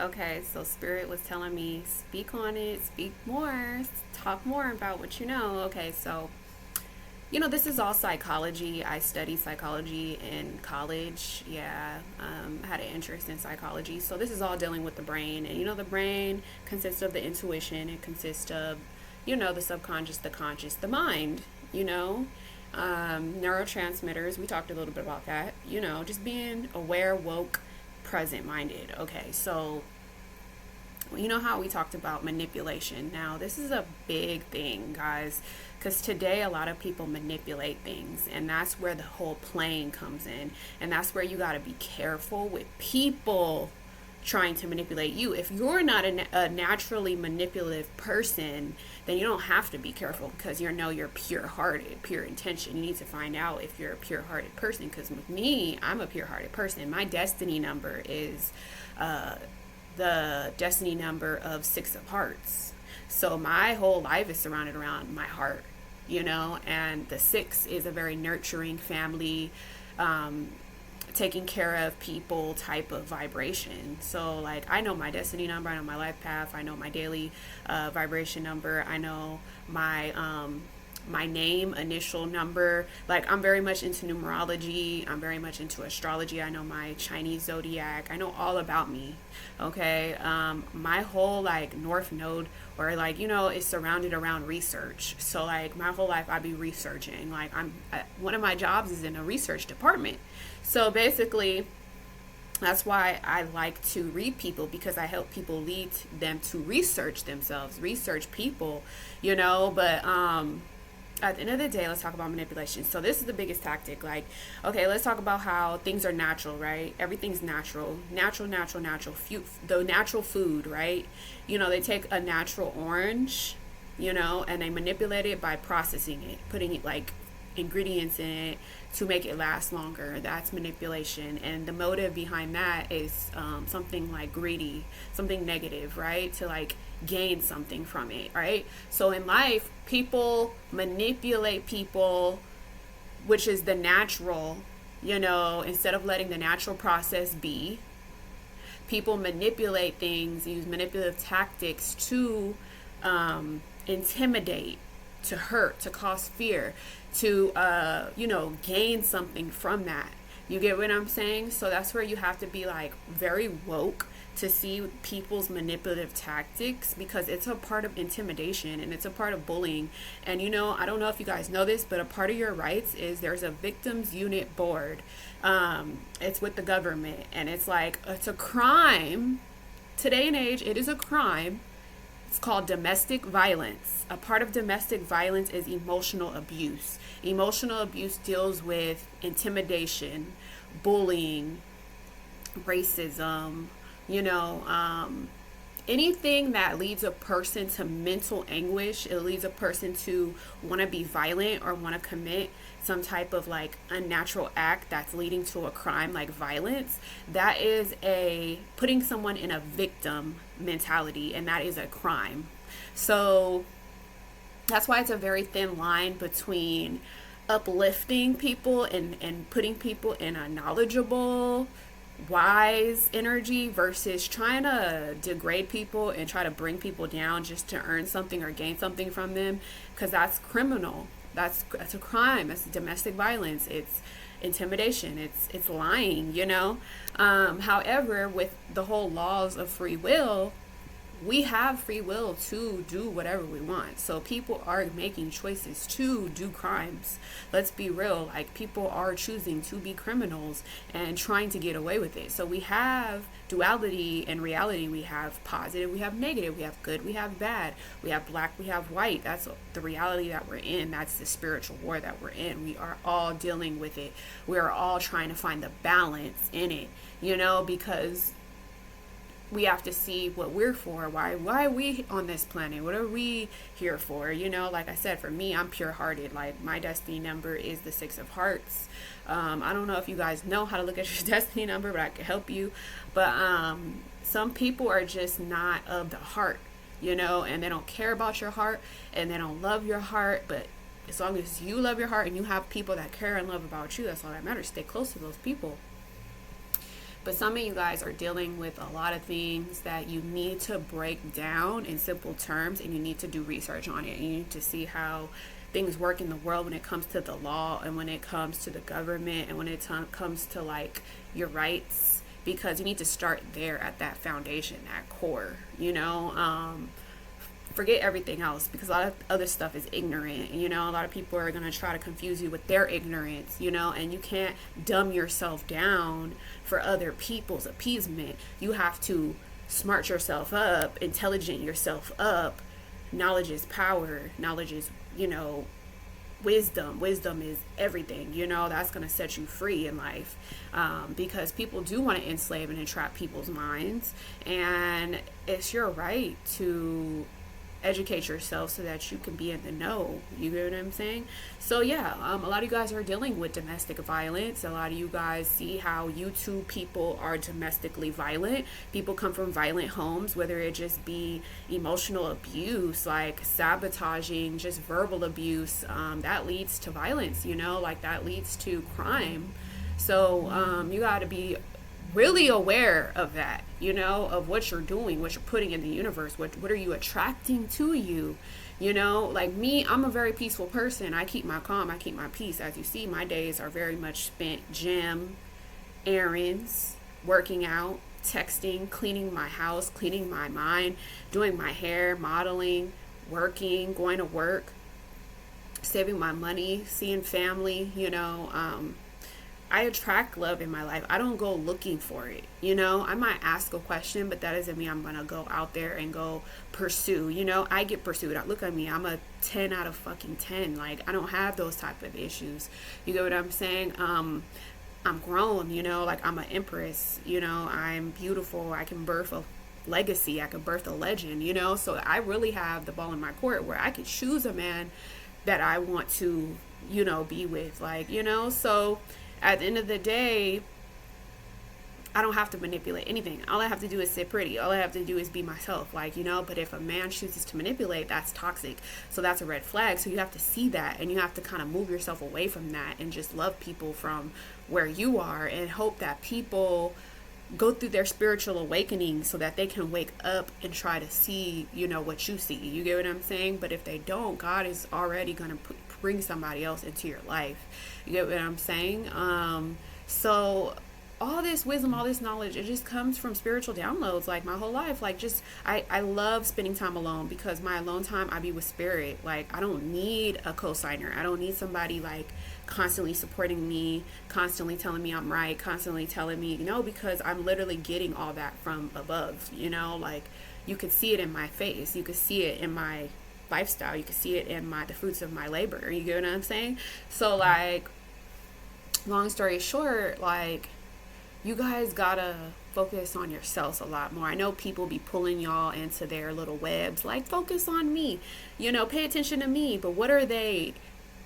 Okay, so Spirit was telling me, speak on it, speak more, talk more about what you know. Okay, so, this is all psychology. I studied psychology in college. Yeah, I had an interest in psychology. So, this is all dealing with the brain. And, the brain consists of the intuition, it consists of, the subconscious, the conscious, the mind, neurotransmitters. We talked a little bit about that, just being aware, woke, present minded. Okay, so how we talked about manipulation. Now, this is a big thing, guys, because today a lot of people manipulate things, and that's where the whole playing comes in. And that's where you got to be careful with people trying to manipulate you. If you're not a naturally manipulative person, then you don't have to be careful, because you're pure-hearted, pure intention. You need to find out if you're a pure-hearted person, because with me, I'm a pure-hearted person. My destiny number is the destiny number of 6 of Hearts. So my whole life is surrounded around my heart, and the 6 is a very nurturing family, taking care of people type of vibration. So like, I know my destiny number, I know my life path, I know my daily vibration number, I know my name initial number. Like, I'm very much into numerology, I'm very much into astrology, I know my Chinese zodiac, I know all about me. Okay, my whole like north node, or like, is surrounded around research. So like, my whole life I be researching. Like, one of my jobs is in a research department. So basically, that's why I like to read people, because I help people lead them to research themselves, research people, but at the end of the day, let's talk about manipulation. So this is the biggest tactic. Like, okay, let's talk about how things are natural, right? Everything's natural. Natural. The natural food, right? They take a natural orange, and they manipulate it by processing it, putting it like ingredients in it to make it last longer. That's manipulation. And the motive behind that is something like greedy, something negative, right? To like gain something from it, right? So in life, people manipulate people, which is the natural, instead of letting the natural process be. People manipulate things, use manipulative tactics to intimidate, to hurt, to cause fear, to gain something from that. You get what I'm saying? So that's where you have to be like very woke to see people's manipulative tactics, because it's a part of intimidation and it's a part of bullying. And I don't know if you guys know this, but a part of your rights is there's a victims unit board. It's with the government, and it's like, it's a crime. Today and age, it is a crime. It's called domestic violence. A part of domestic violence is emotional abuse. Emotional abuse deals with intimidation, bullying, racism, anything that leads a person to mental anguish. It leads a person to want to be violent or want to commit some type of like unnatural act that's leading to a crime like violence. That is putting someone in a victim mentality, and that is a crime. So that's why it's a very thin line between uplifting people and putting people in a knowledgeable, wise energy versus trying to degrade people and try to bring people down just to earn something or gain something from them, because that's criminal. That's a crime. That's domestic violence. It's intimidation. It's lying. However, with the whole laws of free will, we have free will to do whatever we want. So people are making choices to do crimes. Let's be real. Like, people are choosing to be criminals and trying to get away with it. So we have duality and reality. We have positive, we have negative, we have good, we have bad, we have black, we have white. That's the reality that we're in. That's the spiritual war that we're in. We are all dealing with it. We are all trying to find the balance in it, because we have to see what we're for. Why are we on this planet? What are we here for? Like I said, for me, I'm pure hearted. Like, my destiny number is the 6 of Hearts. I don't know if you guys know how to look at your destiny number, but I can help you. But some people are just not of the heart, and they don't care about your heart, and they don't love your heart. But as long as you love your heart and you have people that care and love about you, that's all that matters. Stay close to those people. But some of you guys are dealing with a lot of things that you need to break down in simple terms, and you need to do research on it. You need to see how things work in the world when it comes to the law, and when it comes to the government, and when it comes to like your rights, because you need to start there at that foundation, that core, forget everything else, because a lot of other stuff is ignorant. A lot of people are going to try to confuse you with their ignorance, and you can't dumb yourself down for other people's appeasement. You have to smart yourself up, intelligent yourself up. Knowledge is power. Knowledge is, wisdom. Wisdom is everything. That's going to set you free in life, because people do want to enslave and entrap people's minds, and it's your right to educate yourself so that you can be in the know. You get what I'm saying? So yeah, a lot of you guys are dealing with domestic violence. A lot of you guys see how YouTube people are domestically violent. People come from violent homes, whether it just be emotional abuse, like sabotaging, just verbal abuse, that leads to violence, like that leads to crime. So you got to be really aware of that, of what you're doing, what you're putting in the universe, what are you attracting to you. Like me, I'm a very peaceful person. I keep my calm, I keep my peace. As you see, my days are very much spent gym, errands, working out, texting, cleaning my house, cleaning my mind, doing my hair, modeling, working, going to work, saving my money, seeing family. I attract love in my life. I don't go looking for it. I might ask a question, but that doesn't mean I'm going to go out there and go pursue. I get pursued. Look at me. I'm a 10 out of fucking 10. Like, I don't have those type of issues. You get what I'm saying? I'm grown, like I'm an empress, I'm beautiful. I can birth a legacy. I can birth a legend, so I really have the ball in my court where I can choose a man that I want to, be with, like, so at the end of the day, I don't have to manipulate anything. All I have to do is sit pretty. All I have to do is be myself, like, but if a man chooses to manipulate, that's toxic. So that's a red flag. So you have to see that, and you have to kind of move yourself away from that and just love people from where you are, and hope that people go through their spiritual awakening so that they can wake up and try to see, what you see. You get what I'm saying? But if they don't, God is already going to bring somebody else into your life. You get what I'm saying? So all this wisdom, all this knowledge, it just comes from spiritual downloads. Like my whole life, like just I love spending time alone, because my alone time, I be with spirit. Like I don't need a co-signer. I don't need somebody like constantly supporting me, constantly telling me I'm right, constantly telling me, because I'm literally getting all that from above. Like you could see it in my face, you could see it in my lifestyle, you could see it in the fruits of my labor. You get what I'm saying? So like, long story short, like, you guys gotta focus on yourselves a lot more. I know people be pulling y'all into their little webs, like, focus on me, pay attention to me. But how are they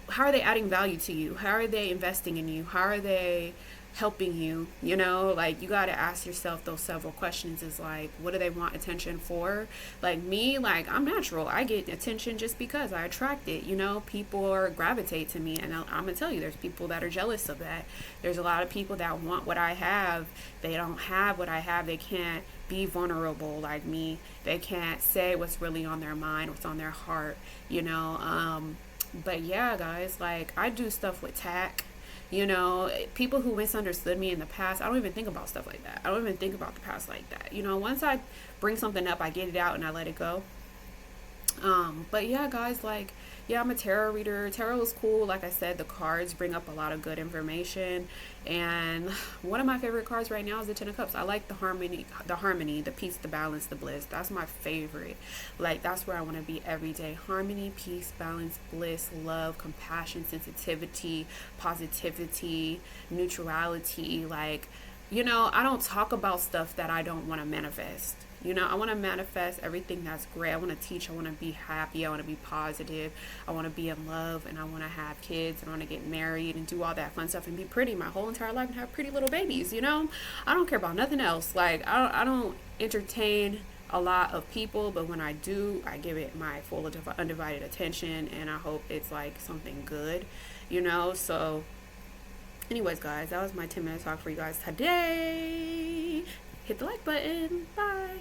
adding value to you? How are they investing in you? How are they helping you? Like, you got to ask yourself those several questions. Is like, what do they want attention for? Like me, like, I'm natural. I get attention just because I attract it. People gravitate to me, and I'm gonna tell you, there's people that are jealous of that. There's a lot of people that want what I have. They don't have what I have. They can't be vulnerable like me. They can't say what's really on their mind, what's on their heart. But yeah, guys, like, I do stuff with tact. People who misunderstood me in the past, I don't even think about stuff like that. I don't even think about the past like that. Once I bring something up, I get it out and I let it go. But yeah, guys, like, yeah, I'm a tarot reader. Tarot is cool. Like I said, the cards bring up a lot of good information. And one of my favorite cards right now is the Ten of Cups. I like the harmony, the peace, the balance, the bliss. That's my favorite. Like, that's where I want to be every day. Harmony, peace, balance, bliss, love, compassion, sensitivity, positivity, neutrality. Like, I don't talk about stuff that I don't want to manifest. I want to manifest everything that's great. I want to teach. I want to be happy. I want to be positive. I want to be in love, and I want to have kids, and I want to get married and do all that fun stuff and be pretty my whole entire life and have pretty little babies. I don't care about nothing else. Like, I don't entertain a lot of people, but when I do, I give it my full undivided attention, and I hope it's like something good. So Anyways, guys, that was my 10-minute talk for you guys today. Hit the like button. Bye.